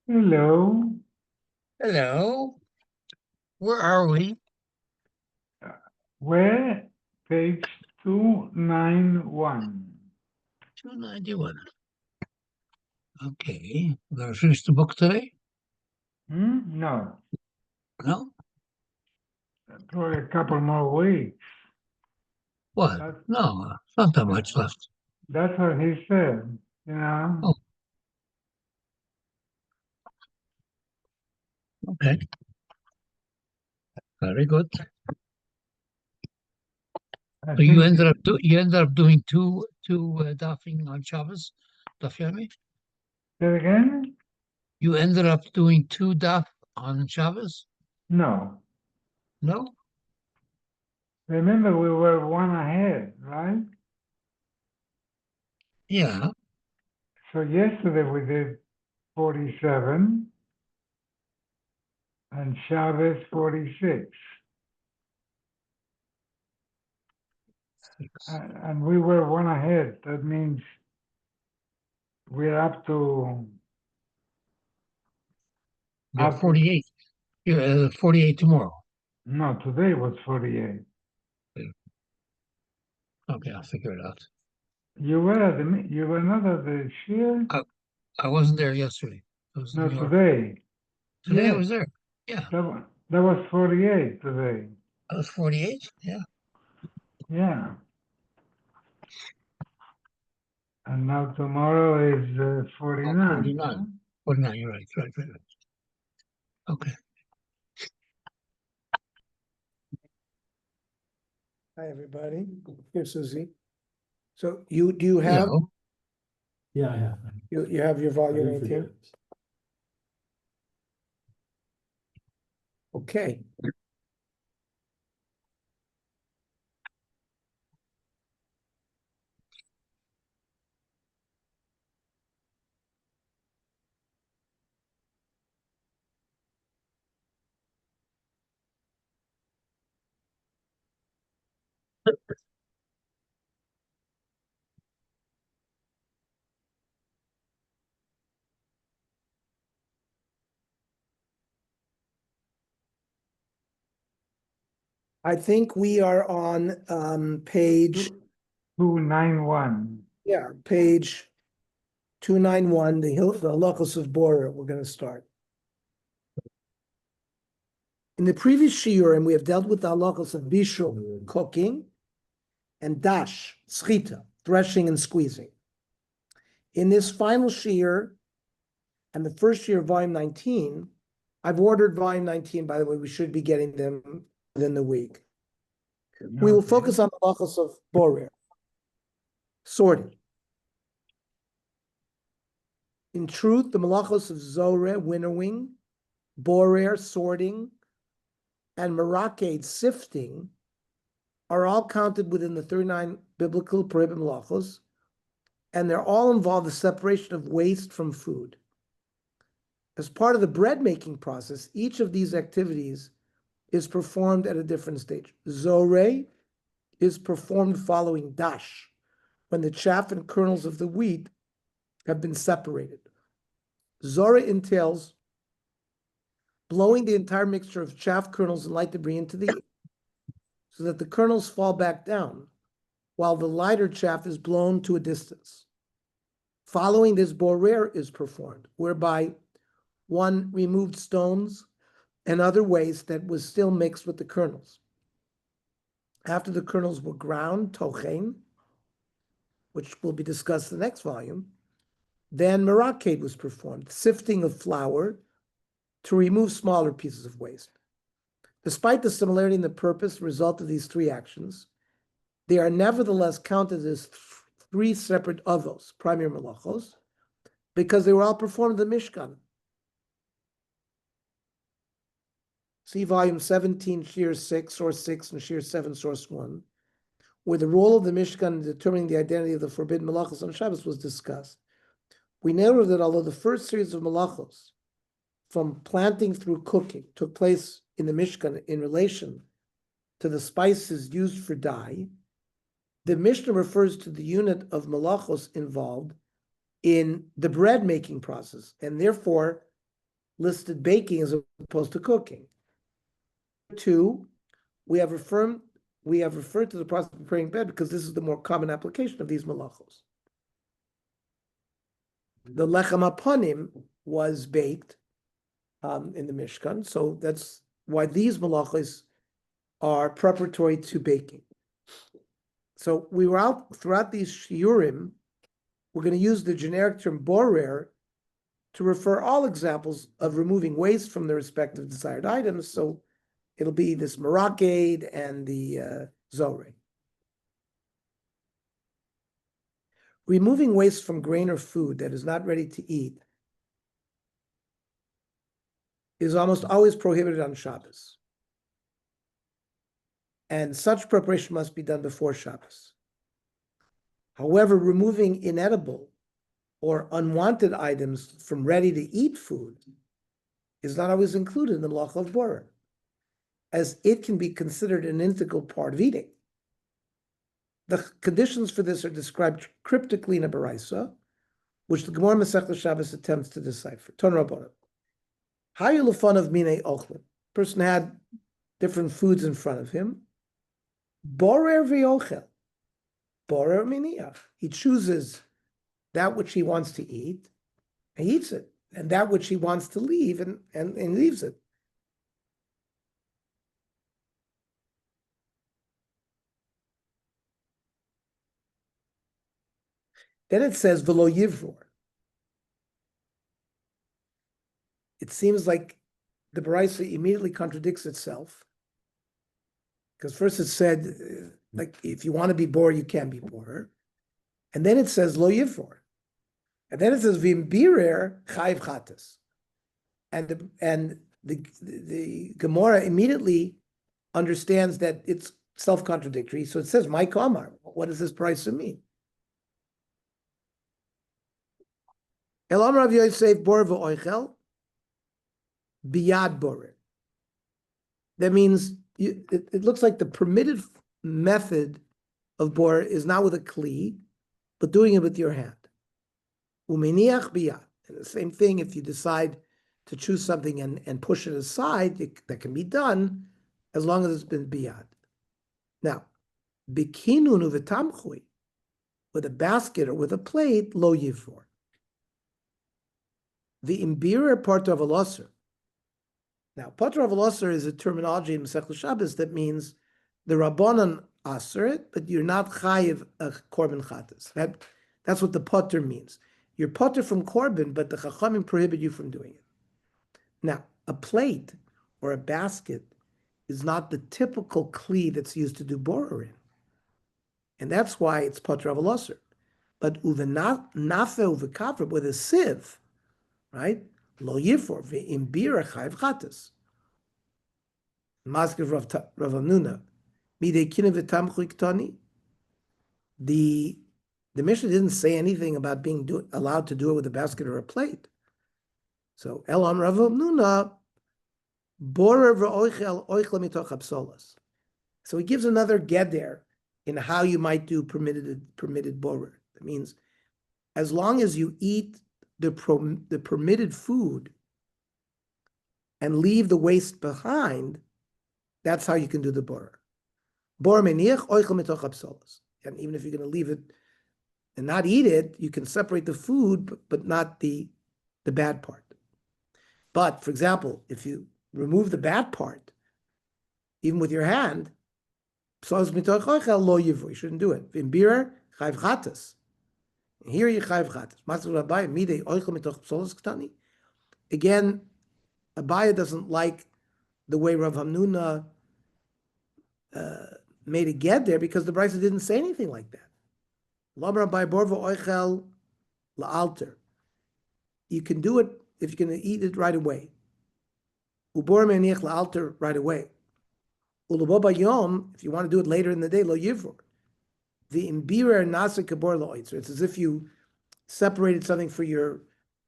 Hello. Hello. Where are we? Where? Page 291. 291. Okay. We're going to finish the book today? No, No? probably a couple more weeks. What? That's, No, not that much left. that's what he said, you know. Oh, okay. Very good. I So think, you ended up doing two dafing on Shabbos, daf yomi? say it again? You ended up doing two daf on Shabbos? No. No? Remember, we were one ahead, right? Yeah. So yesterday we did 47 and Shabbos 46. Six. And we were one ahead. That means we're You're up to, 48. You're 48 tomorrow. no, today was 48. Okay, I'll figure it out. You were not at the shir? I wasn't there yesterday. I was in No, New York. today. Today I Yes, was there. Yeah. that was 48 today. I was 48. Yeah. Yeah. And now tomorrow is Oh, 49. 49. 49, you're right. Right. Okay. Hi, everybody. Here's Susie. So do you have, Hello. Yeah, I have. you have your I volume didn't 18? forget. Okay. I think we are on page, 291. page 291, the Halachos of Borer. We're going to start. In the previous shiurim, we have dealt with the halachos of bishul, cooking, and dash, schita, threshing and squeezing. In this final shiur and the first year of volume 19, I've ordered volume 19, by the way. We should be getting them within the week. We will Okay. focus on the halachos of borer, sorting. In truth, the malachos of zoreh, winnowing, borer, sorting, and meraked, sifting, are all counted within the 39 biblical prohibited malachos, and they're all involved the separation of waste from food. As part of the bread making process, each of these activities is performed at a different stage. Zoreh is performed following dash, when the chaff and kernels of the wheat have been separated. Zoreh entails blowing the entire mixture of chaff, kernels, and light debris into the air so that the kernels fall back down, while the lighter chaff is blown to a distance. Following this, borer is performed, whereby one removed stones and other waste that was still mixed with the kernels. After the kernels were ground, tochen, which will be discussed in the next volume, then meraked was performed, sifting of flour to remove smaller pieces of waste. Despite the similarity in the purpose result of these three actions, they are nevertheless counted as three separate avos, primary malachos, because they were all performed in the Mishkan. See volume 17, Shir 6, source 6, and Shir 7, source 1, where the role of the Mishkan in determining the identity of the forbidden malachos on Shabbos was discussed. We noted that although the first series of malachos, from planting through cooking, took place in the Mishkan in relation to the spices used for dye, the Mishnah refers to the unit of malachos involved in the bread making process, and therefore listed baking as opposed to cooking. 2, we have referred to the process of preparing bread because this is the more common application of these malachos. The lechem apanim was baked in the Mishkan, so that's why these malachos are preparatory to baking. So we were out throughout these shiurim. We're going to use the generic term borer to refer all examples of removing waste from the respective desired items. So it'll be this marakade and the zoreh. Removing waste from grain or food that is not ready to eat is almost always prohibited on Shabbos. And such preparation must be done before Shabbos. However, removing inedible or unwanted items from ready-to-eat food is not always included in the malacha of borer, as it can be considered an integral part of eating. The conditions for this are described cryptically in a baraisa, which the Gemara Masechta Shabbos attempts to decipher. Ton Rabbanan. Hayu lefanav minei ochlin. Person had different foods in front of him. Borer v'ochel. Borer miniach. He chooses that which he wants to eat, and he eats it, and that which he wants to leave, and leaves it. Then it says v'lo yivror. It seems like the baraisa immediately contradicts itself, because first it said, like, if you want to be borer, you can be borer, and then it says lo yivror, and then it says v'imbirer chayiv chatas, and the Gemara immediately understands that it's self-contradictory, so it says my kamar. What does this baraisa mean? Elam Rav Yosef borer v'oichel biyad borer. That means it looks like the permitted method of borer is not with a kli, but doing it with your hand. Umeniach biyad. And the same thing, if you decide to choose something and push it aside, that can be done as long as it's been biyad. Now, bikinunu v'tamchui, with a basket or with a plate, lo yivor. The imbirer part of a loser. Now, Patra of Aser is a terminology in Masechta Shabbos that means the Rabbanan aser it, but you're not chayiv a korban chatas. That's what the potter means. You're potter from korban, but the chachamim prohibit you from doing it. Now, a plate or a basket is not the typical kli that's used to do borer in, and that's why it's potter of Aser. But nafe uvekavra with a sieve, right? Lo yifor ve'imbira chayiv chatas. Masker Rav Amnuna, midei kina v'tamchu iktani. The Mishnah didn't say anything about being allowed to do it with a basket or a plate. So Elam Rav Amnuna, borer v'oichel oichel mitoch hapsolas. So he gives another geder in how you might do permitted borer. That means as long as you eat the permitted food and leave the waste behind, that's how you can do the borer. Borer meniach oichel mitoch hapsolas. And even if you're going to leave it and not eat it, you can separate the food, but not the bad part. But for example, if you remove the bad part, even with your hand, you shouldn't do it. V'imbirer chayv chatas. Here you chayv chatas. Again, Abaya doesn't like the way Rav Hamnuna made it get there because the Brisa didn't say anything like that. You can do it if you're going to eat it right away. Right away. If you want to do it later in the day, lo yivor. The imbirer nasa kabor lo oitzer. It's as if you separated something for your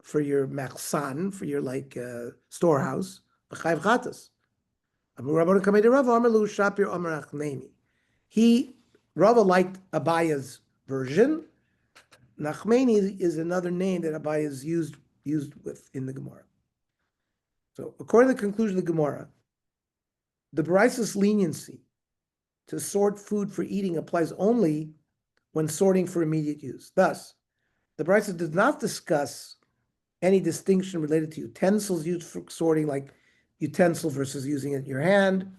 machsan, for your storehouse. B'chayv chatas. Rava liked Abaya's version. Nachmeni is another name that Abaya is used with in the Gemara. So according to the conclusion of the Gemara, the Barisa's leniency to sort food for eating applies only when sorting for immediate use. Thus, the Brisa does not discuss any distinction related to utensils used for sorting, like utensil versus using it in your hand,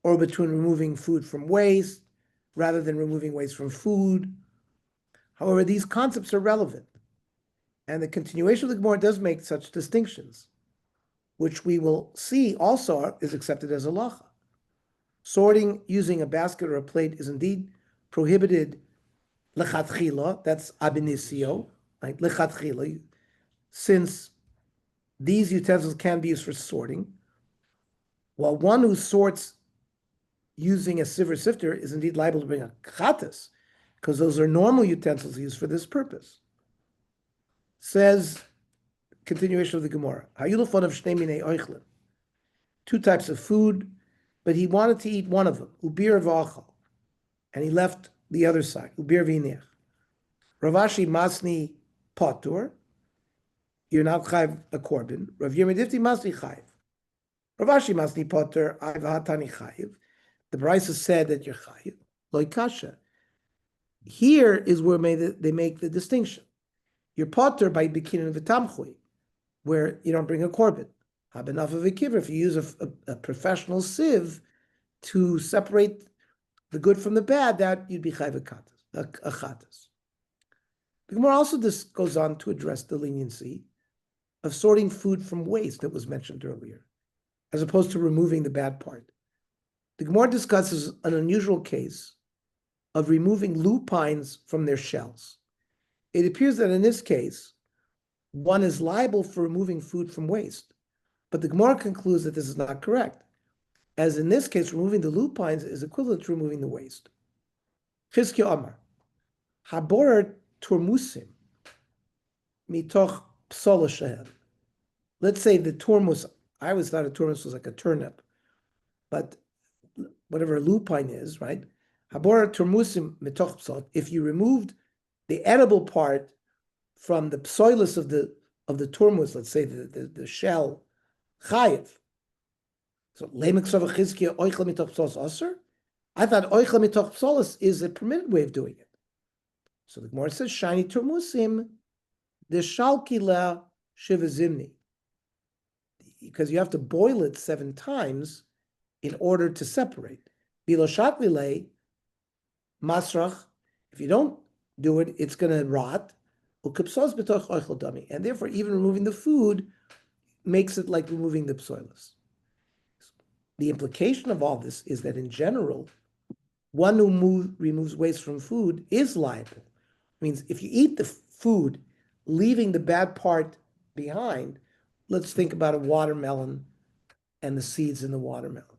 or between removing food from waste rather than removing waste from food. However, these concepts are relevant, and the continuation of the Gemara does make such distinctions, which we will see also is accepted as halacha. Sorting using a basket or a plate is indeed prohibited lechatchila, that's ab initio, right? Lechatchila, since these utensils can be used for sorting, while one who sorts using a sieve or sifter is indeed liable to bring a chatas, because those are normal utensils used for this purpose. Says, continuation of the Gemara, Hayulufon of Shnei Minei Oichlin, 2 types of food, but he wanted to eat one of them, ubir v'achal, and he left the other side, ubir v'iniach. Ravashi masni patur, you're not chayiv a korban. Rav Yirmidifti masni chayiv. Ravashi masni patur, I've hatani chayiv. The Brisa said that you're chayiv. Loi kasha. Here is where they make the distinction. You're patur by bikinin v'tamchui, where you don't bring a korban. Have enough of a kiver. If you use a professional sieve to separate the good from the bad, that you'd be chayiv a chatas. The Gemara also goes on to address the leniency of sorting food from waste that was mentioned earlier, as opposed to removing the bad part. The Gemara discusses an unusual case of removing lupines from their shells. It appears that in this case, one is liable for removing food from waste, but the Gemara concludes that this is not correct, as in this case, removing the lupines is equivalent to removing the waste. Chizkiya Amar, Haborer turmusim mitoch psola shehem. Let's say the turmus, I always thought a turmus was like a turnip, but whatever a lupine is, right? Haborer turmusim mitoch psola. If you removed the edible part from the psoilus of the turmus, let's say the shell, chayiv. So lemek sova chizkiya oichel mitoch psolas aser. I thought oichel mitoch psolas is a permitted way of doing it. So the Gemara says, "Shiny turmusim, the shalkila shivazimni," because you have to boil it 7 times in order to separate. Bilo shaklile masrach. If you don't do it, it's going to rot. Ukipsos betoch oichel dami, and therefore, even removing the food makes it like removing the psoilus. The implication of all this is that in general, one who removes waste from food is liable. Means if you eat the food, leaving the bad part behind, let's think about a watermelon and the seeds in the watermelon.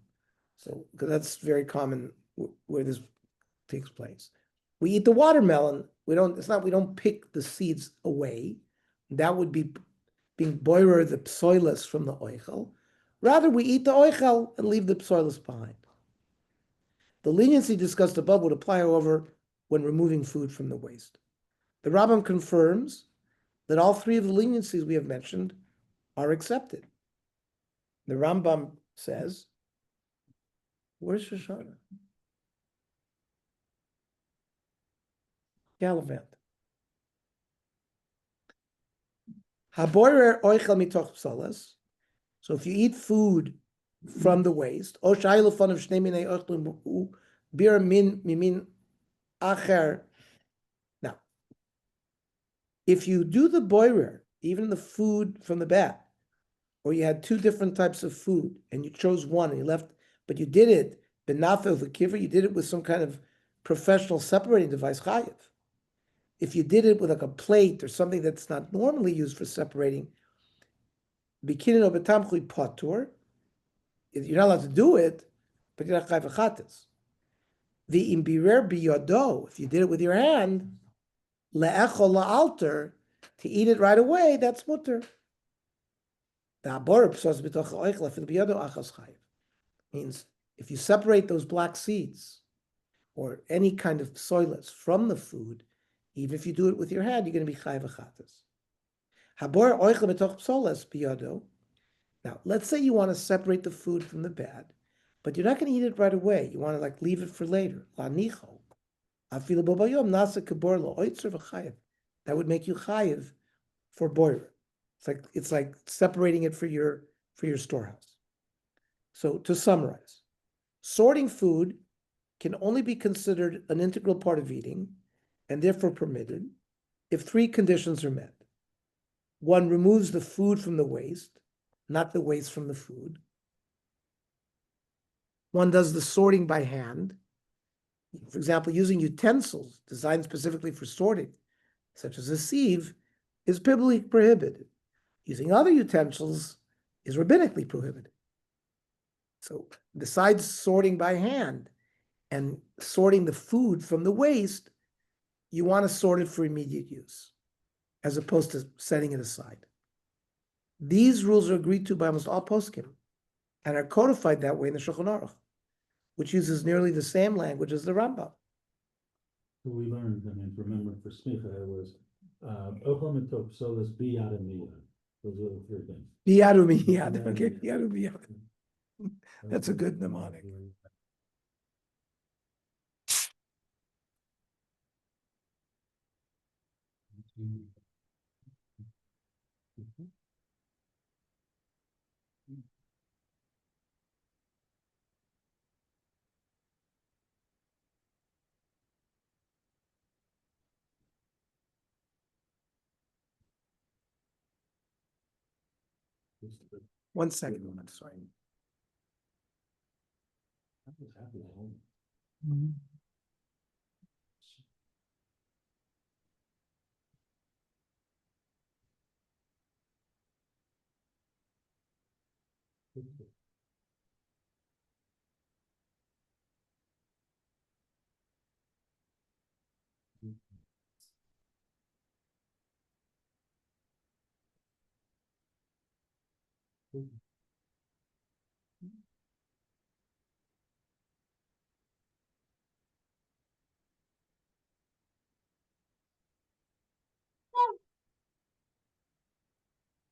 So, because that's very common where this takes place. We eat the watermelon, we don't pick the seeds away. That would be being boirer the psoilus from the oichel. Rather, we eat the oichel and leave the psoilus behind. The leniency discussed above would apply, however, when removing food from the waste. The Rambam confirms that all 3 of the leniencies we have mentioned are accepted. The Rambam says, where's Shoshana? Gallivant. Haborer oichel mitoch psolas. So if you eat food from the waste, o shaylufan of shnei minei oichlin bir min mimin acher. Now, if you do the boirer, even the food from the bag, or you had 2 different types of food and you chose one and you left, but you did it benafel v'kiver, you did it with some kind of professional separating device, chayiv. If you did it with like a plate or something that's not normally used for separating, bikinin or betamchui patur, you're not allowed to do it, but you're not chayiv chatas. The imbirer biyodo, if you did it with your hand, le'echol la'alter, to eat it right away, that's mutter. Means if you separate those black seeds or any kind of psoilus from the food, even if you do it with your hand, you're going to be chayiv chatas. Habor oichel betoch psolas biyado. Now, let's say you want to separate the food from the bad, but you're not going to eat it right away. You want to like leave it for later. Lanicho. Afilu bo bayom nasa kabor lo oitzer v'chayev. That would make you chayev for boirer. It's like separating it for your storehouse. So to summarize, sorting food can only be considered an integral part of eating and therefore permitted if three conditions are met. One removes the food from the waste, not the waste from the food. One does the sorting by hand. For example, using utensils designed specifically for sorting, such as a sieve, is biblically prohibited. Using other utensils is rabbinically prohibited. So besides sorting by hand and sorting the food from the waste, you want to sort it for immediate use, as opposed to setting it aside. These rules are agreed to by almost all poskim and are codified that way in the Shulchan Aruch, which uses nearly the same language as the Rambam. So we learned, remember for smicha, it was, ochel mitok psolas biyad miyad. Those are the three things. Biyadu miyad, okay, biyadu miyad. That's a good mnemonic. One second, I'm sorry. Mhm.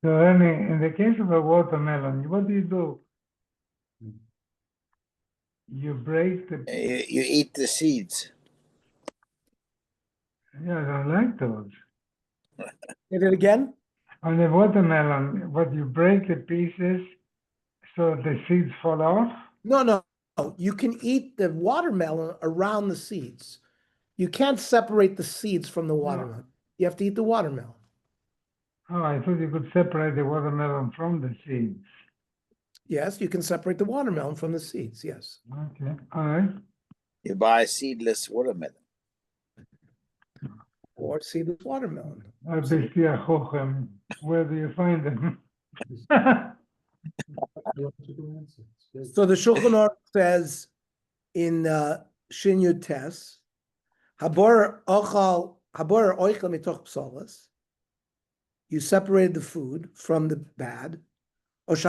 So Ernie, in the case of a watermelon, what do? You break the, You eat the seeds. yeah, I don't like those. Say it again? On the watermelon, what you break the pieces so the seeds fall off? No. You can eat the watermelon around the seeds. You can't separate the seeds from the watermelon. You have to eat the watermelon. Oh, I thought you could separate the watermelon from the seeds. Yes, you can separate the watermelon from the seeds, yes. Okay, all right. You buy a seedless watermelon. Or seedless watermelon. Bestia Chochem, where do you find them? So the Shulchan Aruch says in Shin Yud Tes, Habor oichel mitoch psolas. You separated the food from the bad. If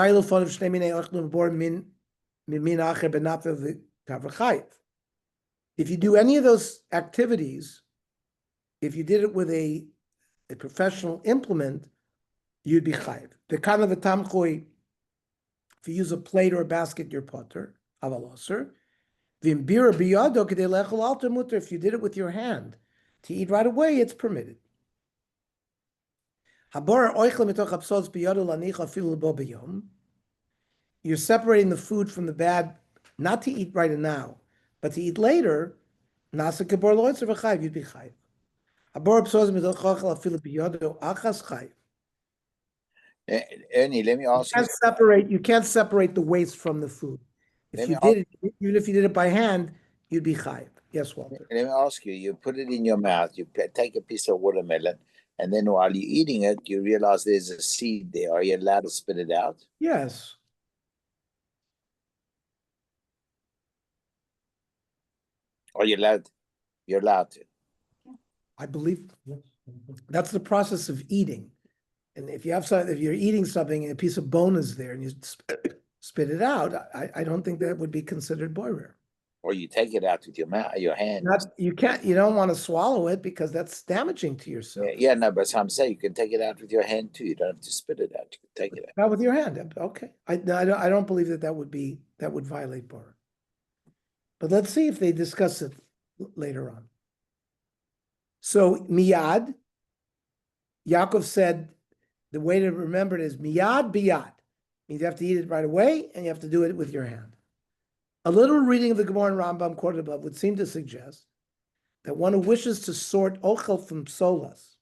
you do any of those activities, if you did it with a professional implement, you'd be chayiv. The kind of a tamchui, if you use a plate or a basket, you're potter, avaloser. If you did it with your hand to eat right away, it's permitted. You're separating the food from the bad, not to eat right now, but to eat later. You'd be chayiv. Ernie, let me ask you. You can't separate the waste from the food. If you did it, even if you did it by hand, you'd be chayiv. Yes, Walter. Let me ask you. You put it in your mouth. You take a piece of watermelon, and then while you're eating it, you realize there's a seed there. Are you allowed to spit it out? Yes. Are you allowed? You're allowed to. I believe that's the process of eating. And if you have if you're eating something and a piece of bone is there and you spit it out, I don't think that would be considered boirer. Or you take it out with your mouth, your hand. You don't want to swallow it because that's damaging to yourself. Yeah, no, but I'm saying you can take it out with your hand too. You don't have to spit it out. You can take it out. Not with your hand. Okay. I don't believe that would violate Bora. But let's see if they discuss it later on. So miyad, Yaakov said the way to remember it is miyad biyad. Means you have to eat it right away and you have to do it with your hand. A little reading of the Gemara and Rambam quoted above would seem to suggest that one who wishes to sort ochel from psolas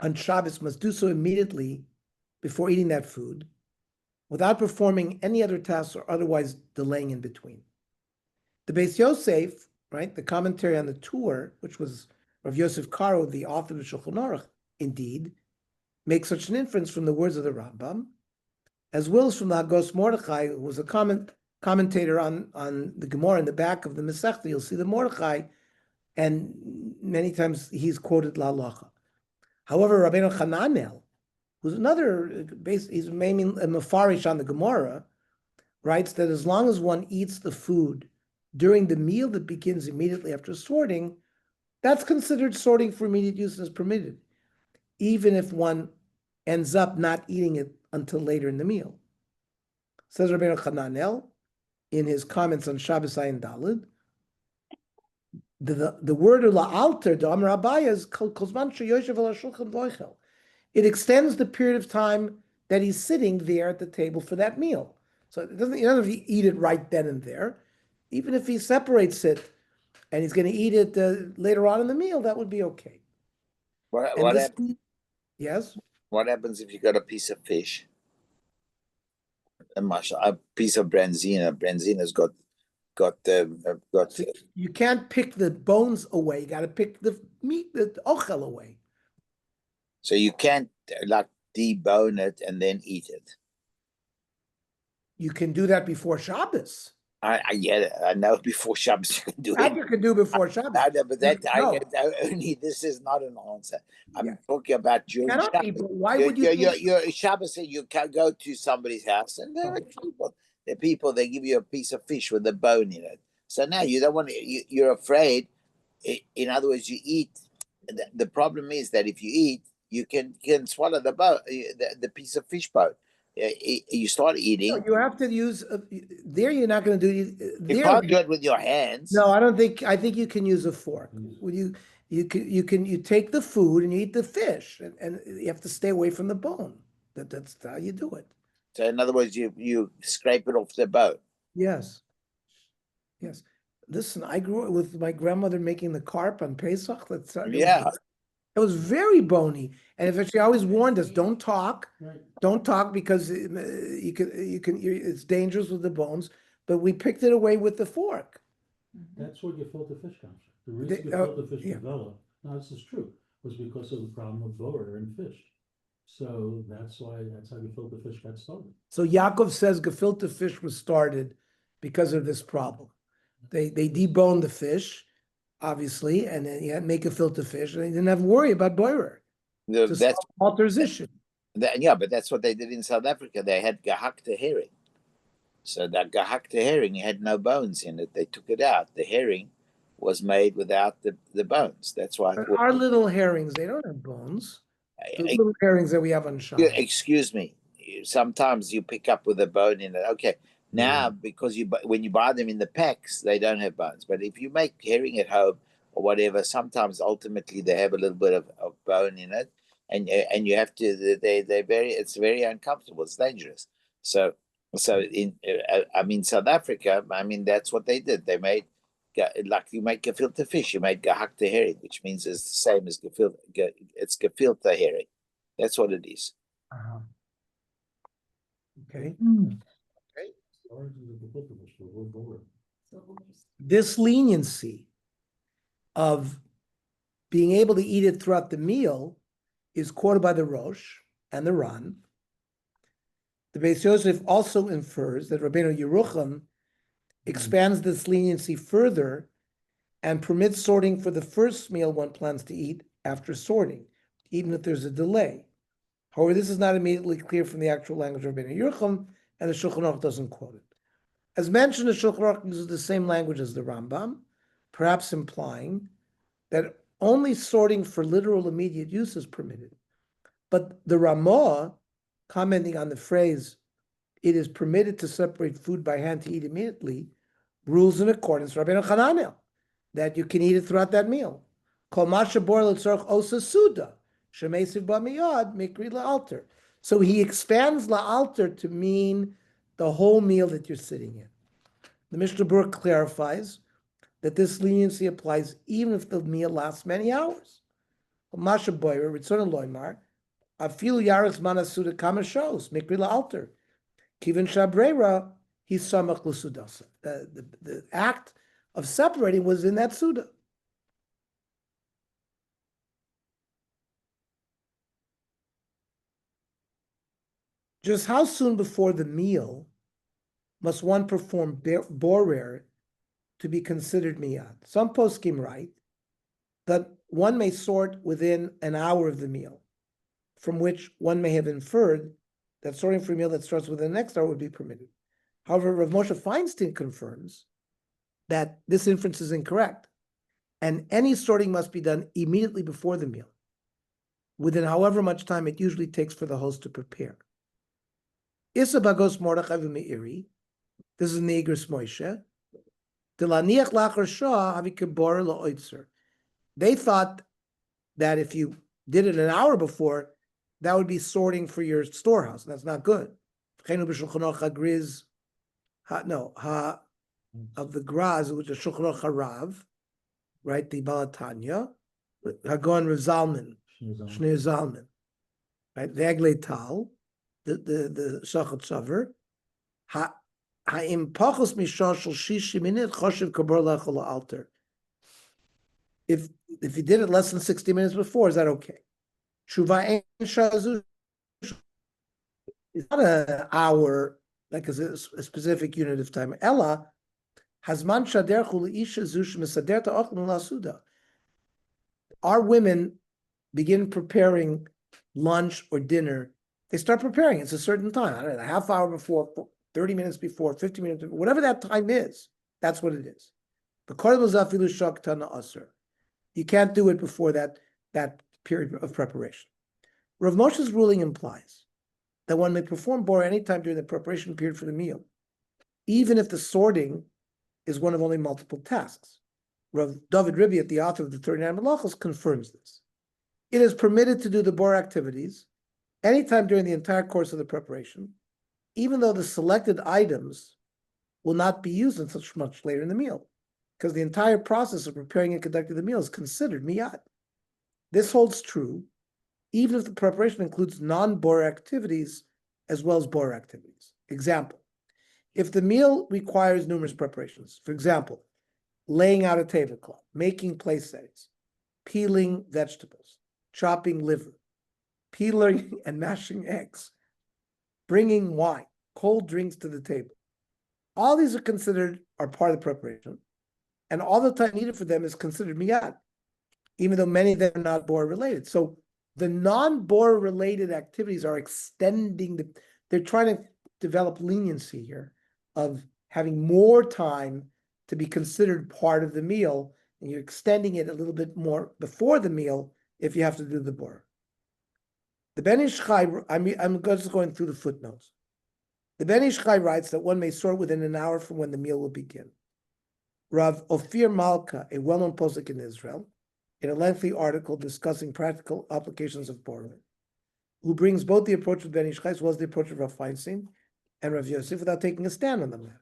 on Shabbos must do so immediately before eating that food, without performing any other tasks or otherwise delaying in between. The Beis Yosef, right, the commentary on the Tur, which was Rav Yosef Karo, the author of the Shulchan Aruch, indeed, makes such an inference from the words of the Rambam, as well as from the Hagos Mordechai, who was a commentator on the Gemara in the back of the Masechta. You'll see the Mordechai, and many times he's quoted La Halacha. However, Rabbeinu Hananel, who's another, he's mainly a Mefarish on the Gemara, writes that as long as one eats the food during the meal that begins immediately after sorting, that's considered sorting for immediate use and is permitted, even if one ends up not eating it until later in the meal. Says Rabbeinu Hananel in his comments on Shabbos Ayin Daled, the word la'alter, the Amar Abaya, is kozman sheyoshev al hashulchan voichel. It extends the period of time that he's sitting there at the table for that meal. So it doesn't, have to eat it right then and there. Even if he separates it and he's going to eat it later on in the meal, that would be okay. Yes? What happens if you got a piece of fish? A piece of branzina. Branzina's got. You can't pick the bones away. You got to pick the meat, the ochel away. So you can't like debone it and then eat it. You can do that before Shabbos. I get it. I know before Shabbos you can do That it. you can do before Shabbos. I know, but No. only this is not an answer. I'm talking about during Cannot Shabbos. be, but why would you? You're Shabbos, and you can go to somebody's house, and there are people. The people, they give you a piece of fish with a bone in it. So now you don't want to. You're afraid. In other words, you eat. The problem is that if you eat, you can swallow the bone, the piece of fish bone. You start eating. No, you have to use there. You're not going to do. You can't do it with your hands. No, I don't think. I think you can use a fork. Would you take the food and you eat the fish, and you have to stay away from the bone. That's how you do it. So in other words, you scrape it off the bone. Yes. Yes. Listen, I grew up with my grandmother making the carp on Pesach. It was very bony, and she always warned us: don't talk, don't talk, because it's dangerous with the bones. But we picked it away with the fork. That's where gefilte fish comes from. The reason gefilte fish developed, now this is true, was because of the problem of borer in fish. So that's how gefilte fish got started. So Yaakov says gefilte fish was started because of this problem. They deboned the fish, obviously, and then you had to make gefilte fish, and they didn't have to worry about borer. That's Walter's issue. But that's what they did in South Africa. They had gehakte herring. So that gehakte herring had no bones in it. They took it out. The herring was made without the bones. That's why. Our little herrings, they don't have bones. The little herrings that we have on Shabbos. Excuse me. Sometimes you pick up with a bone in it. Okay. Now, because when you buy them in the packs, they don't have bones. But if you make herring at home or whatever, sometimes ultimately they have a little bit of bone in it, and you have to. It's very uncomfortable. It's dangerous. So in South Africa, that's what they did. They made like you make gefilte fish, you made gehakte herring, which means it's the same as gefilte. It's gefilte herring. That's what it is. Okay. This leniency of being able to eat it throughout the meal is quoted by the Rosh and the Ran. The Beis Yosef also infers that Rabbeinu Yerucham expands this leniency further and permits sorting for the first meal one plans to eat after sorting, even if there's a delay. However, this is not immediately clear from the actual language of Rabbeinu Yerucham, and the Shulchan Aruch doesn't quote it. As mentioned, the Shulchan Aruch uses the same language as the Rambam, perhaps implying that only sorting for literal immediate use is permitted. But the Ramah, commenting on the phrase, it is permitted to separate food by hand to eat immediately, rules in accordance with Rabbeinu Hananel, that you can eat it throughout that meal. Kol masha bor l'tzorch osa suda, shemesiv b'miyad mikri la'alter. So he expands la'alter to mean the whole meal that you're sitting in. The Mishnah Berurah clarifies that this leniency applies even if the meal lasts many hours. Masha boyer, ritzon loymar, afilu yaris mana suda kama shows mikri la'alter. Kivin shabrera, he samach l'sudasa. The act of separating was in that suda. Just how soon before the meal must one perform borer to be considered miyad? Some poskim write that one may sort within an hour of the meal, from which one may have inferred that sorting for a meal that starts within the next hour would be permitted. However, Rav Moshe Feinstein confirms that this inference is incorrect, and any sorting must be done immediately before the meal, within however much time it usually takes for the host to prepare. Issa bagos Mordechai v'meiri, this is Neigris Moshe, delaniach lachar shah havikibor la'oitzer. They thought that if you did it an hour before, that would be sorting for your storehouse. That's not good. Of the Graz, which is Shulchan Aruch Harav, right? The Balatanya, Hagon Rav Zalman, Shnei Zalman, right? The Eglei Tal, the Shachat Shaver, Ha'im Pachos Mishah Shel Shishi Minit Choshev Kabor Lechol Alter. If you did it less than 60 minutes before, is that okay? Tshuva Ein Shazu is not an hour, like a specific unit of time. Ella Hazman Shader Chul Isha Zush Mesader Ta'ochl Lasuda. Our women begin preparing lunch or dinner. They start preparing. It's a certain time. I don't know, a half hour before, 30 minutes before, 50 minutes before, whatever that time is. That's what it is. You can't do it before that period of preparation. Rav Moshe's ruling implies that one may perform bor anytime during the preparation period for the meal, even if the sorting is one of only multiple tasks. Rav David Ribiat, the author of the 39 Malachos, confirms this. It is permitted to do the bor activities anytime during the entire course of the preparation, even though the selected items will not be used until much later in the meal, because the entire process of preparing and conducting the meal is considered miyad. This holds true even if the preparation includes non-bor activities as well as bor activities. Example, if the meal requires numerous preparations, for example, laying out a tablecloth, making place settings, peeling vegetables, chopping liver, peeling and mashing eggs, bringing wine, cold drinks to the table. All these are part of the preparation, and all the time needed for them is considered miyad, even though many of them are not bor related. So the non-bor related activities are they're trying to develop leniency here of having more time to be considered part of the meal, and you're extending it a little bit more before the meal if you have to do the bor. The Ben Ish Chai, I'm just going through the footnotes. The Ben Ish Chai writes that one may sort within an hour from when the meal will begin. Rav Ophir Malka, a well-known posek in Israel, in a lengthy article discussing practical applications of borer, who brings both the approach of Ben Ish Chai as well as the approach of Rav Feinstein and Rav Yosef without taking a stand on the matter.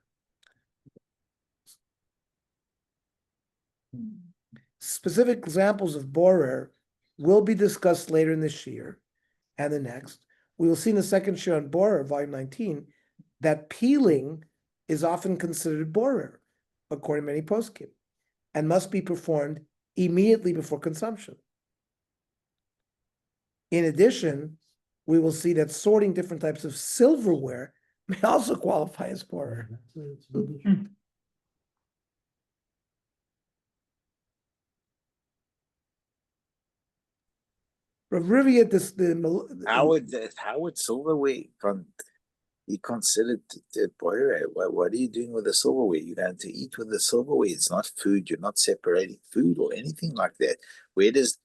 Specific examples of borer will be discussed later in this year and the next. We will see in the second shir on borer, volume 19, that peeling is often considered borer, according to many poskim, and must be performed immediately before consumption. In addition, we will see that sorting different types of silverware may also qualify as borer. It's a big issue. Rav Riviat, How would silverware You considered boy, what are you doing with the silverware? You're going to eat with the silverware. It's not food. You're not separating food or anything like that. Where does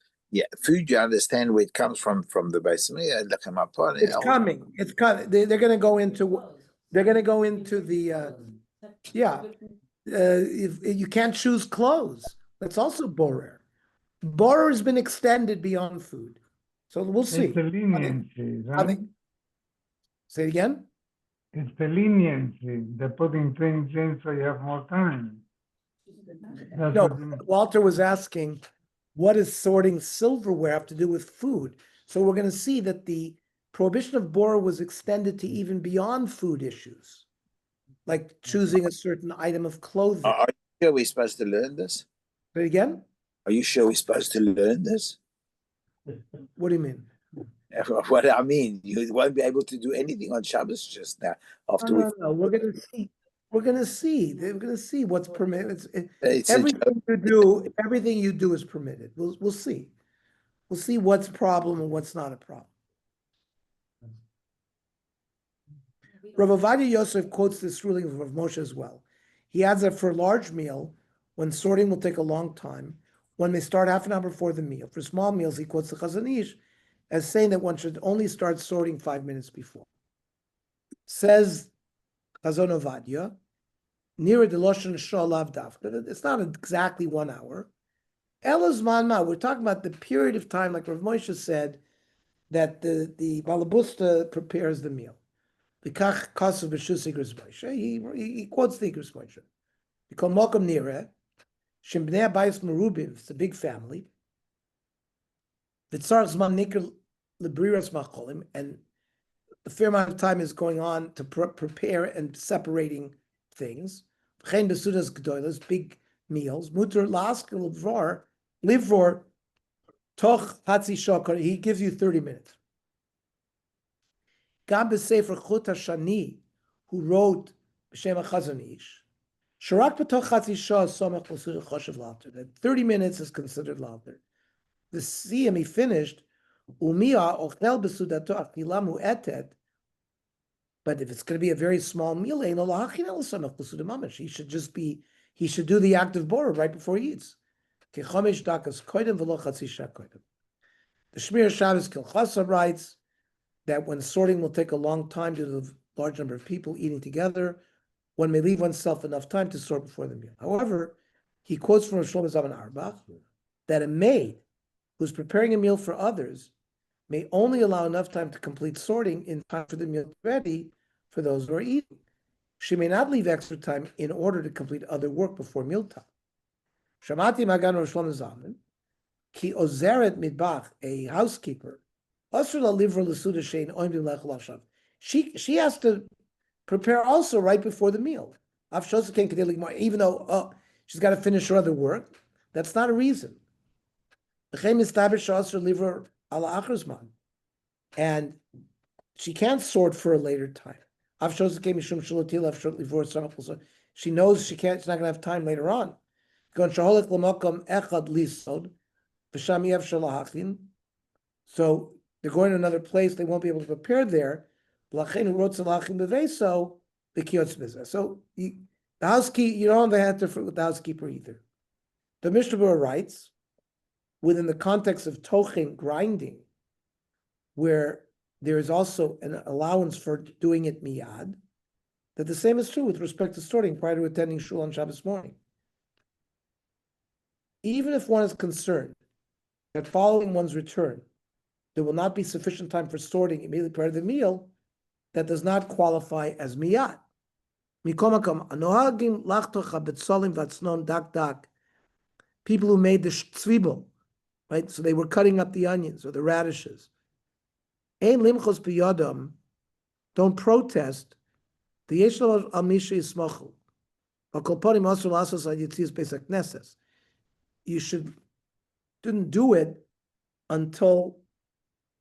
food? You understand where it comes from the base. It's coming. It's coming. They're going to go into. They're going to go into the. If you can't choose clothes, that's also borer. Borer has been extended beyond food, so we'll see. It's the leniency, right? Say it again. It's the leniency. They're putting things in so you have more time. That's No, what you- Walter was asking, what does sorting silverware have to do with food? So we're going to see that the prohibition of borer was extended to even beyond food issues, like choosing a certain item of clothing. Are you sure we're supposed to learn this? Say it again. Are you sure we're supposed to learn this? What do you mean? What I mean, you won't be able to do anything on Shabbos just now. After No. We're going to see. We're going to see. They're going to see what's permitted. it's Everything you do is permitted. We'll see. We'll see what's a problem and what's not a problem. Rav Ovadia Yosef quotes this ruling of Rav Moshe as well. He adds that for a large meal, when sorting will take a long time, one may start half an hour before the meal. For small meals, he quotes the Chazon Ish as saying that one should only start sorting 5 minutes before. Says Chazon Ovadia, near the Loshen Shah Lav Dafka, it's not exactly 1 hour. Elas Manma, we're talking about the period of time, like Rav Moshe said, that the Balabusta prepares the meal. He quotes the Igros Moshe. Because Malcolm Nira, Shembnei Abayis Merubim, it's a big family. V'tzar Zman Nikr Lebriras Macholim, and a fair amount of time is going on to prepare and separating things. V'chein Besudas Gdoilas, big meals. Muter Lask Livror Toch Hatzi Shokar, he gives you 30 minutes. Gam B'Sefer Chut HaShani, who wrote B'Shem HaChazon Ish, Sharak B'Toch Hatzi Shah Somech L'Suda Choshev Lauter, that 30 minutes is considered lauter. The Siyam, he finished, Umia Ochel B'Sudato Achila Mu'etet, but if it's going to be a very small meal, he should just be, he should do the act of borer right before he eats. The Shmir Shabbos Kilchasa writes that when sorting will take a long time due to the large number of people eating together, one may leave oneself enough time to sort before the meal. However, he quotes from Shlomo Zalman Auerbach that a maid who's preparing a meal for others may only allow enough time to complete sorting in time for the meal to be ready for those who are eating. She may not leave extra time in order to complete other work before mealtime. Shamati Magan Rosh Shlomo Zalman, ki ozeret midbach, a housekeeper, she has to prepare also right before the meal. Even though she's got to finish her other work, that's not a reason. And she can't sort for a later time. She knows she's not going to have time later on. So they're going to another place, they won't be able to prepare there. So the housekeeper, you don't have to with the housekeeper either. The Mishnah Berurah writes, within the context of toching, grinding, where there is also an allowance for doing it miyad, that the same is true with respect to sorting prior to attending shul on Shabbos morning. Even if one is concerned that following one's return, there will not be sufficient time for sorting immediately prior to the meal, that does not qualify as miyad. People who made the tzvibel, right? So they were cutting up the onions or the radishes. Don't protest. The yeshlo al misha yismachu. You didn't do it until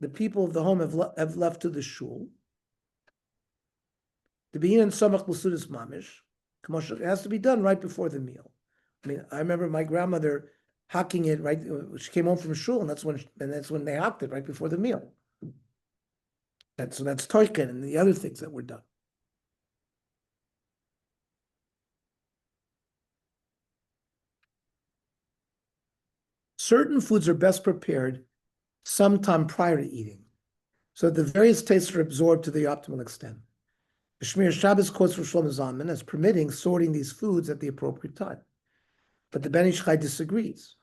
the people of the home have left to the shul. To be in samach l'sudas mamish, it has to be done right before the meal. I mean, I remember my grandmother hacking it right. She came home from shul, and that's when they hacked it right before the meal. So that's toiken and the other things that were done. certain foods are best prepared sometime prior to eating, so that the various tastes are absorbed to the optimal extent. The Shmir Shabbos quotes from Shlomo Zalman as permitting sorting these foods at the appropriate time. But the Ben Ish Chai disagrees.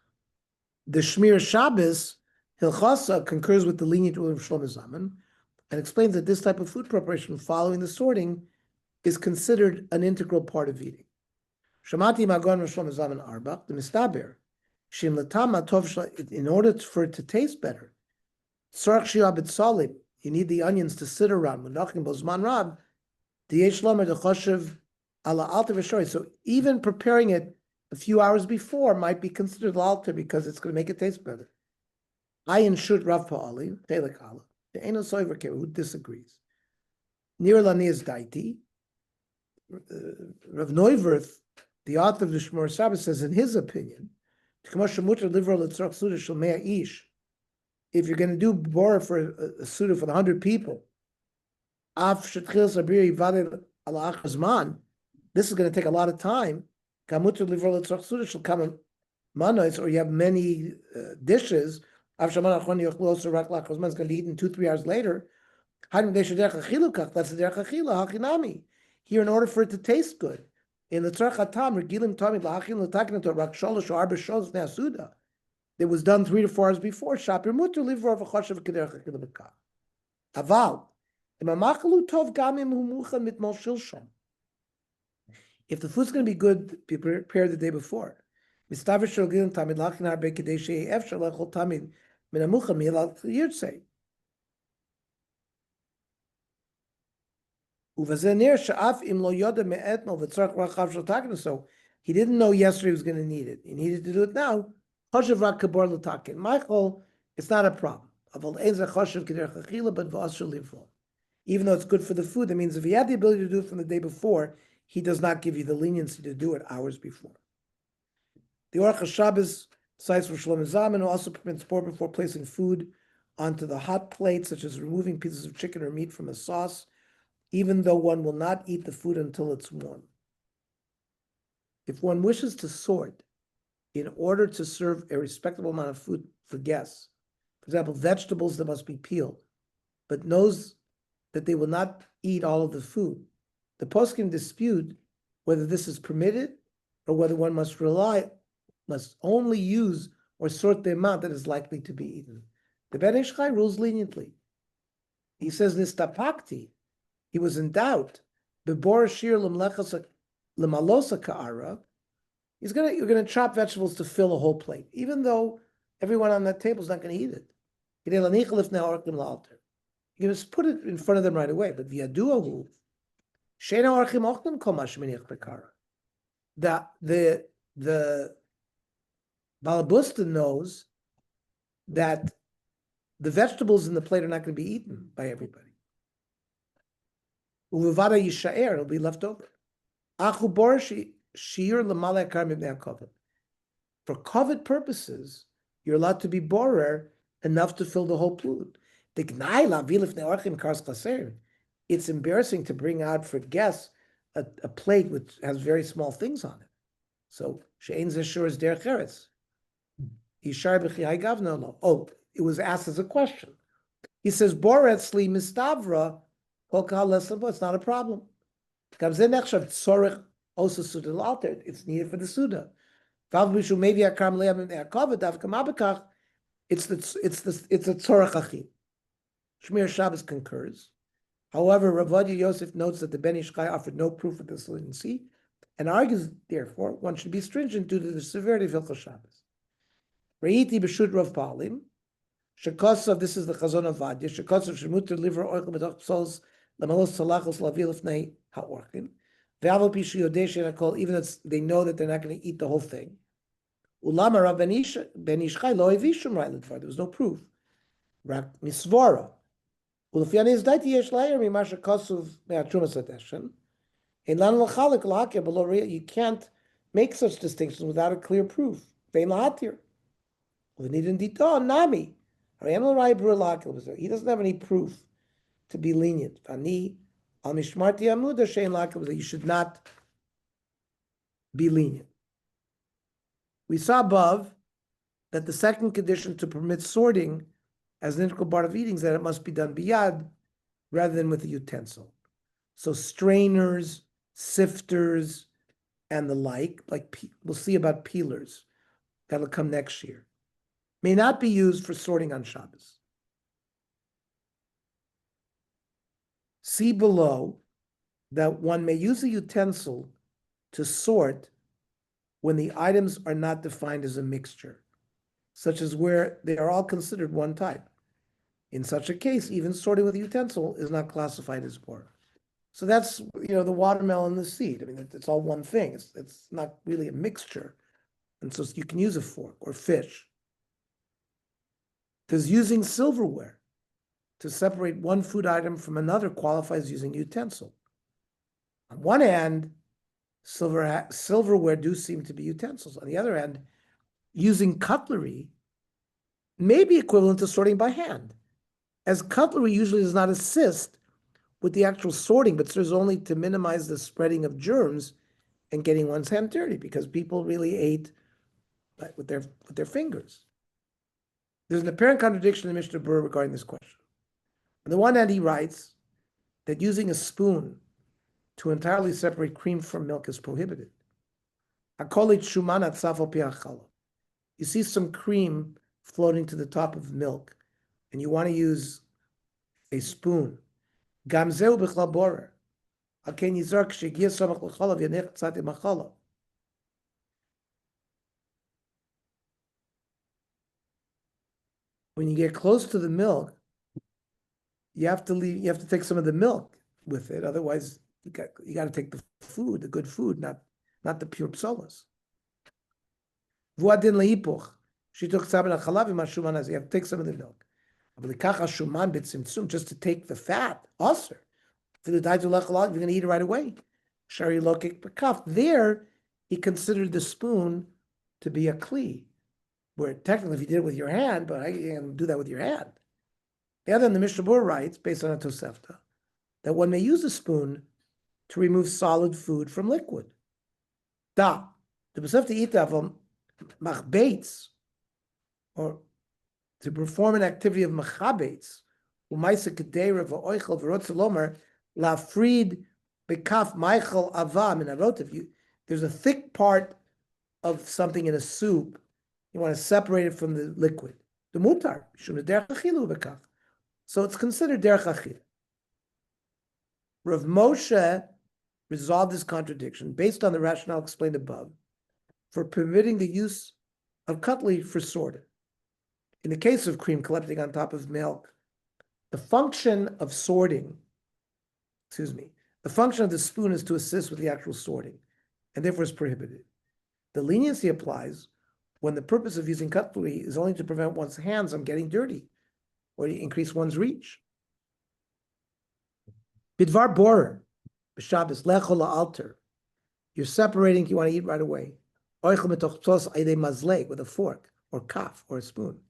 The Shmir Shabbos Hilchos concurs with the lenient rule of Shlomo Zalman and explains that this type of food preparation following the sorting is considered an integral part of eating. Shamati Magon Shlomo Zalman Arbach, the Mistaber, Shim Latama Tov, in order for it to taste better, Tzarach Shia B'Tzalim, you need the onions to sit around. Menachim Bozman Rab, D'yesh Lomer D'choshev Ala Alter V'Shori. So even preparing it a few hours before might be considered alter because it's going to make it taste better. Ayin Shut Rav Pa'ali, Telek Allah, the Eno Soiver Kev, who disagrees. Nir Lani is Daiti. Rav Neuwirth, the author of the Shmor Shabbos, says in his opinion, if you're going to do bora for a suda for 100 people, this is going to take a lot of time. Or you have many dishes. It's going to be eaten 2-3 hours later. Here, in order for it to taste good, in the Tzarchatam, Regilim Tomid La'achim L'Takin Rak Sholosh or Arba Sholos Ne'asuda, it was done 3 to 4 hours before. Shapir Mutter Livrov V'Choshev K'derech Achilabekah. Aval, Imamachalu Tov Gamim Humuchan Mitmol Shilshon. If the food's going to be good, be prepared the day before. Mistaver Shogilin Tamid La'achin Arba K'dei She'ef Shalechol Tamid Minamuchan Milal Yirtzei. So he didn't know yesterday he was going to need it. He needed to do it now. Michael, it's not a problem. Even though it's good for the food, that means if he had the ability to do it from the day before, he does not give you the leniency to do it hours before. The Orach Shabbos cites from Shlomo Zalman also permits pour before placing food onto the hot plate, such as removing pieces of chicken or meat from a sauce, even though one will not eat the food until it's warm. If one wishes to sort in order to serve a respectable amount of food for guests, for example, vegetables that must be peeled, but knows that they will not eat all of the food, the poskim dispute whether this is permitted or whether one must only use or sort the amount that is likely to be eaten. The Ben Ish Chai rules leniently. He says, Nistapakti, he was in doubt. Bebor shir lemalosa ka'ara. You're gonna chop vegetables to fill a whole plate, even though everyone on that table is not going to eat it. You can just put it in front of them right away. But v'yaduahu sheina orchim ochlim kol mashminiach bekara. The Balabusta knows that the vegetables in the plate are not going to be eaten by everybody. Uvavada yishaer, it'll be left over. Achu bor shiur l'malei akar mibnei hakovet. For covet purposes, you're allowed to be borer enough to fill the whole plate. It's embarrassing to bring out for guests a plate which has very small things on it. So she'ein zeshur is derech eretz. Yishar b'chiyai gavna lo. Oh, it was asked as a question. He says boretzli mistavra. It's not a problem. It's needed for the Suda. It's a tzorach achim. Shmir Shabbos concurs. However, Rav Ovadia Yosef notes that the Ben Ish Chai offered no proof of this leniency and argues, therefore, one should be stringent due to the severity of Hilchos Shabbos. Re'iti b'shut Rav Palim. Shekosov, this is the Chazon of Vadia. Shekosov shemuter liver oichel b'toch psols lamalos salachos lavil lefnei ha'orchim. Ve'aval pishu yodei she'nakol, even if they know that they're not going to eat the whole thing. Ulama Rav Ben Ish Chai lo evishum right l'dvar. There was no proof. Rak misvora. Ulfiani is daiti yesh layer mimasha kosuv me'atrumas adeshen. In lan l'chalik l'hakir below, you can't make such distinctions without a clear proof. Ve'in l'hatir. V'nidin dito nami. He doesn't have any proof to be lenient. You should not be lenient. We saw above that the second condition to permit sorting as an integral part of eating is that it must be done biyad rather than with a utensil. So strainers, sifters, and the like we'll see about peelers, that'll come next year, may not be used for sorting on Shabbos. See below that one may use a utensil to sort when the items are not defined as a mixture, such as where they are all considered one type. In such a case, even sorting with a utensil is not classified as bor. So that's, the watermelon and the seed. I mean, it's all one thing. It's not really a mixture. And so you can use a fork or fish. Does using silverware to separate one food item from another qualifies using utensil? On one hand, silverware do seem to be utensils. On the other hand, using cutlery may be equivalent to sorting by hand, as cutlery usually does not assist with the actual sorting, but serves only to minimize the spreading of germs and getting one's hand dirty, because people really ate with their fingers. There's an apparent contradiction in Mishnah Berurah regarding this question. On the one hand, he writes that using a spoon to entirely separate cream from milk is prohibited. You see some cream floating to the top of milk, and you want to use a spoon. When you get close to the milk, you have to take some of the milk with it. Otherwise, you got to take the food, the good food, not the pure psolas. She took you have to take some of the milk. Just to take the fat, also. If you're going to eat it right away. There, he considered the spoon to be a kli, where technically if you did it with your hand, but you can do that with your hand. The other, the Mishnah Berurah writes, based on a Tosefta, that one may use a spoon to remove solid food from liquid. The Tosefta itav machbeitz, or to perform an activity of machabetz, u'maisa kedera v'oichel v'rotze lomer lafrid bekaf meichel ava min harotiv. There's a thick part of something in a soup. You want to separate it from the liquid. The mutar shum derech achilu bekaf. So it's considered derech achil. Rav Moshe resolved this contradiction based on the rationale explained above for permitting the use of cutlery for sorting. In the case of cream collecting on top of milk, the function of sorting, the function of the spoon is to assist with the actual sorting, and therefore is prohibited. The leniency applies when the purpose of using cutlery is only to prevent one's hands from getting dirty or to increase one's reach. Bidvar borer, b'Shabbos, lechol la'alter. You're separating, you want to eat right away. Oichel metoch psos aydei mazleg, with a fork, or kaf, or a spoon.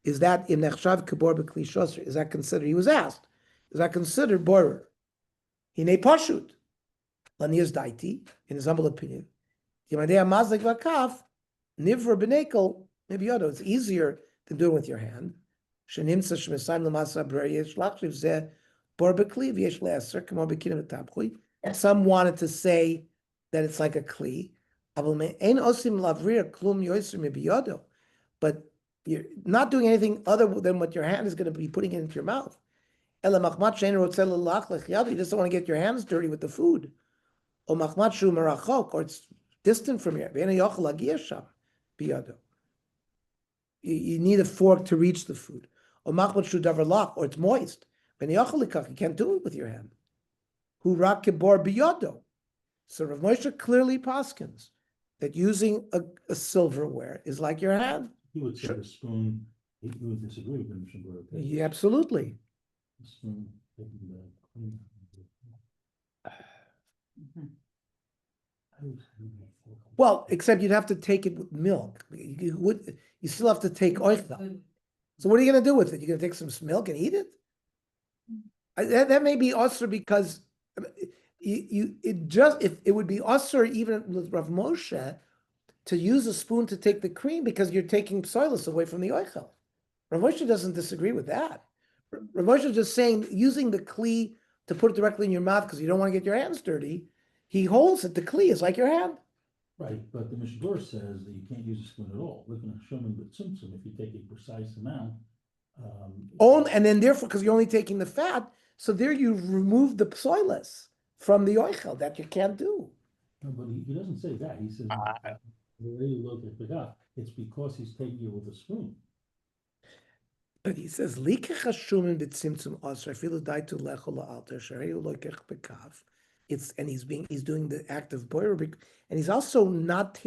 Is that im nechshav kibor b'kli shosr? Is that considered? He was asked. Is that considered borer? Hine pashut. Lanias daiti, in his humble opinion. Yimadei mazleg v'kaf nivra b'nekel nebiyodo. It's easier than doing it with your hand. Shenimsa shemesayim l'masa b'rer yesh lachshiv zeh bor b'kli v'yesh le'aser k'mo b'kinim v'tabchui. Some wanted to say that it's like a kli. But you're not doing anything other than what your hand is going to be putting into your mouth. You just don't want to get your hands dirty with the food. Or it's distant from you. You need a fork to reach the food. Or it's moist. You can't do it with your hand. So Rav Moshe clearly paskins that using a silverware is like your hand. He would say the spoon, he would disagree with Mishnah Berurah. Yeah, absolutely. The spoon, Well, except you'd have to take it with milk. You still have to take oichel. So what are you going to do with it? You're going to take some milk and eat it? That may be also because it would be usher even with Rav Moshe to use a spoon to take the cream because you're taking psoilus away from the oichel. Rav Moshe doesn't disagree with that. Rav Moshe is just saying using the kli to put it directly in your mouth because you don't want to get your hands dirty. He holds it. The kli is like your hand. Right, but the Mishnah Berurah says that you can't use a spoon at all. Looking at Shuman but Tzimtzum, if you take a precise amount. And then therefore, because you're only taking the fat, so there you remove the psoilus from the oichel that you can't do. No, but he doesn't say that. He says the way you look at the guy, it's because he's taking it with a spoon. But he says, "Likech hashumin b'tzimtzum asr afilu daitu lecho la'alter shareyu lokech bekav." It's and he's doing the act of boyer, and he's also not.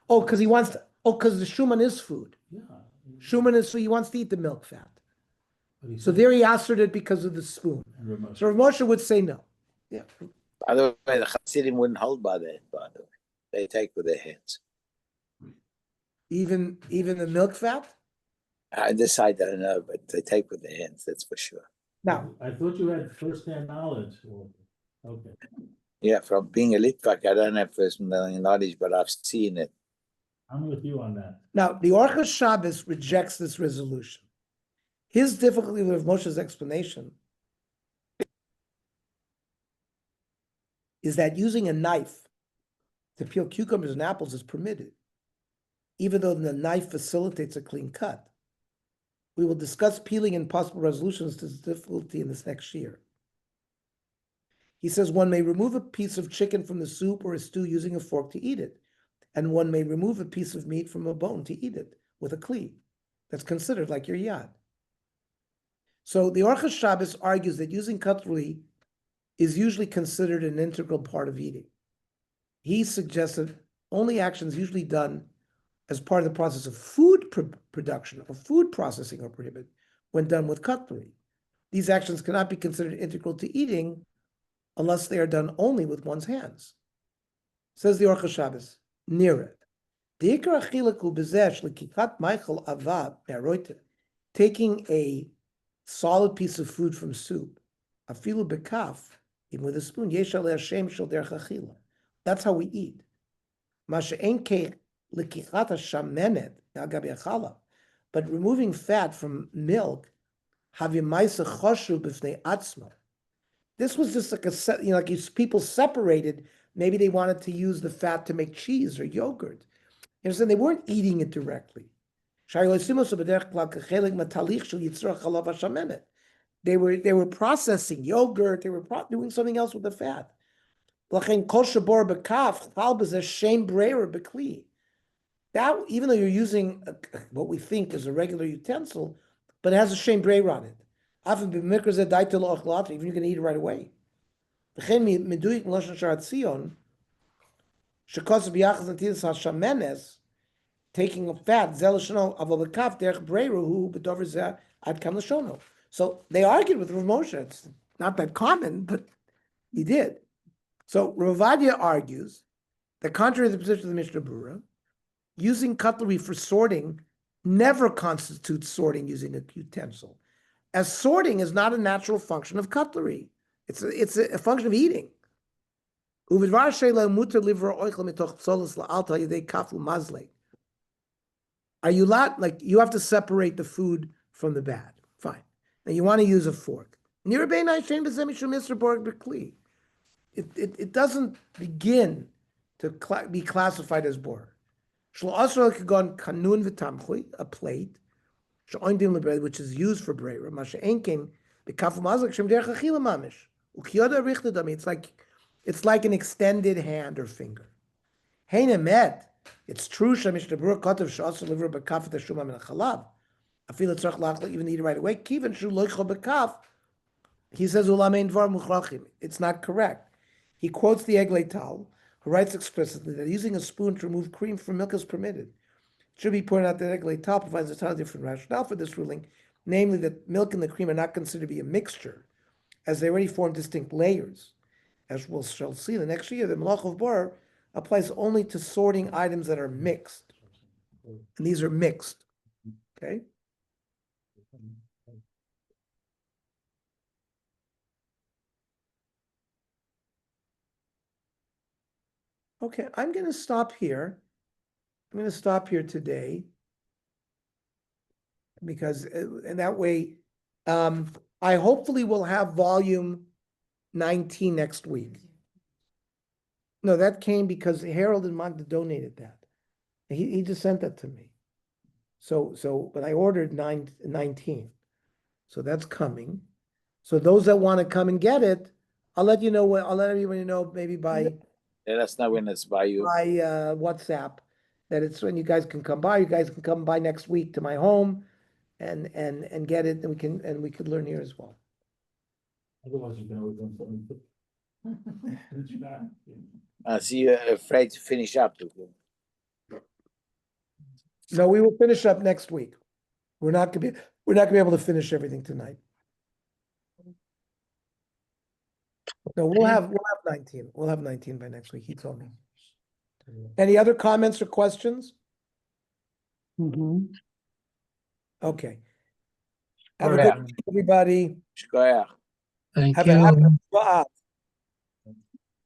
Because he wants to. Because the shuman is food. Yeah. Shuman is food. He wants to eat the milk fat. But So there he answered it because of the spoon. So Rav Moshe would say no. Yeah. By the way, the Chassidim wouldn't hold by that. By the way, they take with their hands. Even the milk fat. This I don't know, but they take with their hands. That's for sure. Now, I thought you had first-hand knowledge. Okay. Yeah, from being a Litvak, I don't have first-hand knowledge, but I've seen it. I'm with you on that. Now the Orchos Shabbos rejects this resolution. His difficulty with Moshe's explanation is that using a knife to peel cucumbers and apples is permitted, even though the knife facilitates a clean cut. We will discuss peeling and possible resolutions to this difficulty in this next year. He says one may remove a piece of chicken from the soup or a stew using a fork to eat it, and one may remove a piece of meat from a bone to eat it with a kli. That's considered like your yad. So the Orchos Shabbos argues that using cutlery is usually considered an integral part of eating. He suggests that only actions usually done as part of the process of food production or food processing are prohibited when done with cutlery. These actions cannot be considered integral to eating unless they are done only with one's hands. Says the Orchos Shabbos, near it. Taking a solid piece of food from soup, afilu bekaf, even with a spoon, that's how we eat. But removing fat from milk, this was just like like if people separated, maybe they wanted to use the fat to make cheese or yogurt. You understand? They weren't eating it directly. They were processing yogurt, they were doing something else with the fat. That, even though you're using what we think is a regular utensil, but it has a shem breyer on it. Even you can eat it right away. Taking a fat, so they argued with Rav Moshe. It's not that common, but he did. So Rav Ovadia argues that contrary to the position of the Mishnah Berurah, using cutlery for sorting never constitutes sorting using a utensil, as sorting is not a natural function of cutlery. It's a function of eating. You have to separate the food from the bad. Fine. Now you want to use a fork. It doesn't begin to be classified as bor. A plate, which is used for breira. It's like an extended hand or finger. It's true. Even eat it right away. He says it's not correct. He quotes the Eglei Tal, who writes explicitly that using a spoon to remove cream from milk is permitted. It should be pointed out that Eglei Tal provides a entirely different rationale for this ruling, namely that milk and the cream are not considered to be a mixture, as they already form distinct layers. As we shall see the next year, the Malach of Bor applies only to sorting items that are mixed. And these are mixed. Okay? Okay, I'm going to stop here. I'm gonna stop here today. Because, and that way, I hopefully will have volume 19 next week. No, that came because Harold and Magda donated that. He just sent that to me. But I ordered 19. So that's coming. So those that want to come and get it, I'll let you know I'll let everybody know maybe by Let us know when it's by you. WhatsApp that it's when you guys can come by. You guys can come by next week to my home and get it, and we could learn here as well. Otherwise, you can always run something. It's bad. So you're afraid to finish up with them. No, we will finish up next week. We're not gonna be able to finish everything tonight. No, we'll have 19. We'll have 19 by next week, he told me. Any other comments or questions? Okay. Have a good Alright. week, everybody. Shkoyach. Thank Have you. a happy Shabbat.